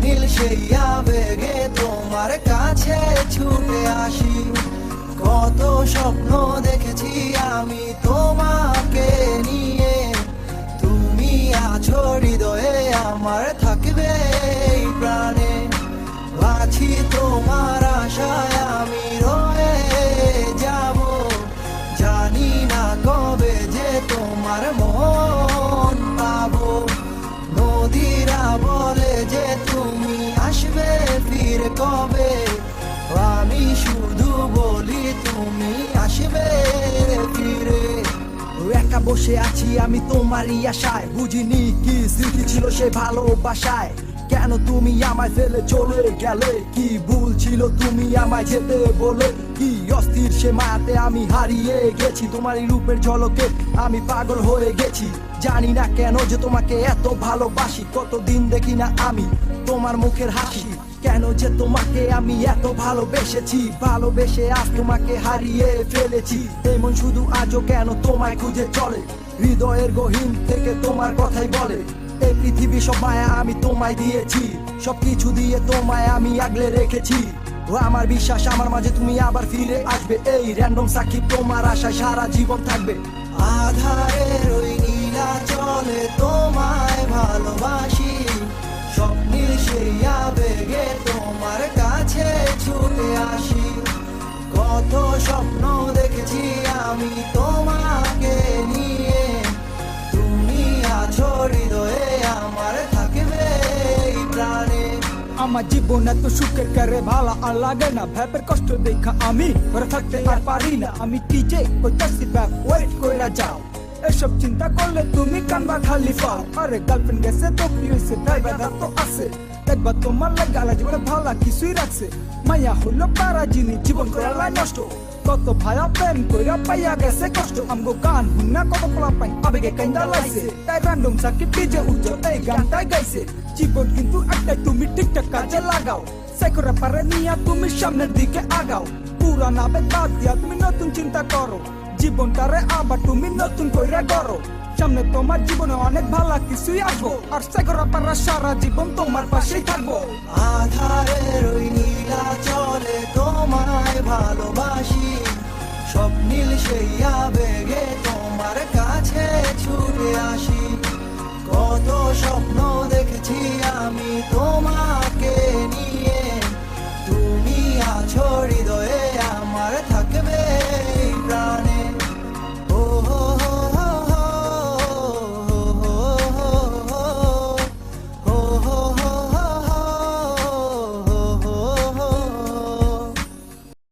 স্বপ্নিল সেই আবেগে তোমার কাছে ছুটে আসি। কত স্বপ্ন দেখেছি আমি তোমাকে নিয়ে, তুমি আছো হৃদয়ে আমার, থাকবে এই প্রাণে। আছি তোমার আশায় আমি রয়ে যাব, জানি না কবে যে তোমার মন পাবো। নদীরা বলে যে তুমি আসবে ফিরে কবে, আমি শুধু বলি তুমি আসবে ফিরে। একা বসে আছি আমি তোমারই আশায়, বুঝিনি কি স্মৃতি ছিল সে ভালোবাসায়। কেন তুমি আমায় ফেলে চলে গেলে, কি ভুল ছিল তুমি আমায় যেতে বলে। কি অস্থির সে মায়াতে আমি হারিয়ে গেছি, তোমারই রূপের ঝলকে আমি পাগল হয়ে গেছি। জানি না কেন যে তোমাকে এত ভালোবাসি, কতদিন দেখি না আমি তোমার মুখের হাসি। কেন যে তোমাকে আমি এত ভালোবেসেছি, ভালোবেসে আজ তোমাকে হারিয়ে ফেলেছি। এমন শুধু আজও কেন তোমায় খুঁজে চলে, হৃদয়ের গহীন থেকে তোমার কথাই বলে। এই পৃথিবী সব মায়া আমি তোমায় দিয়েছি, সবকিছু দিয়ে তোমায় আমি আগলে রেখেছি। ও আমার বিশ্বাস আমার মাঝে তুমি আবার ফিরে আসবে, এই র্যান্ডম সাকিব তোমার আশায় সারা জীবন থাকবে। আধারের ওই নীলা চলে তোমায় ভালোবাসি, স্বপ্নিল সেই আবেগে তোমার কাছে ছুটে আসি। কত স্বপ্ন দেখেছি আমি তোমাকে নিয়ে, তুমি আছো হৃদয়ে আমার, থাকবে এই প্রাণে। আমার জীবন এত সুখের করে ভালো আর লাগে না, ভেবের কষ্ট দেখা আমি ঘরে থাকতে আর পারি না। আমি কি যে কইতাছি ব্যাপ ওয়েট কইরা যাও, এসব চিন্তা করলে তুমি কানবা খালি পাও। আরে গার্লফ্রেন্ড গেছে তো কি হইছে, ড্রাইভার তো আছে, দেখবা তোমার লাগালা জীবনে ভালো কিছুই রাখছে। মায়া হলো পারা জিনিস জীবন করালা নষ্ট, কত ভায়া প্রেম কইরা পাইয়া গেছে কষ্ট। আমগো গান হুন্না কত পোলা পাই আবেগে কাইন্দা লাইছে, তাই র্যান্ডম সাকিব ডিজে উজ্জ্ব এই গানটাই গাইছে। জীবন কিন্তু একটাই, তুমি ঠিকঠাক কাজে লাগাও, সেকরা পারে নিয়া তুমি সামনের দিকে আগাও। পুরানা আবেগ বাদ দিয়া তুমি নতুন চিন্তা করো, জীবনটারে আবার তুমি নতুন কইরা গড়ো। সামনে তোমার জীবনে অনেক ভালো কিছুই আসবো, আর সেকরা পারা সারা জীবন তোমার পাশেই থাকবো। আধারের ওই নীলা চলে তোমায় ভালোবাসি, স্বপ্নিল সেই আবেগে তোমার কাছে ছুটে আসি। কত স্বপ্ন দেখেছি আমি তোমার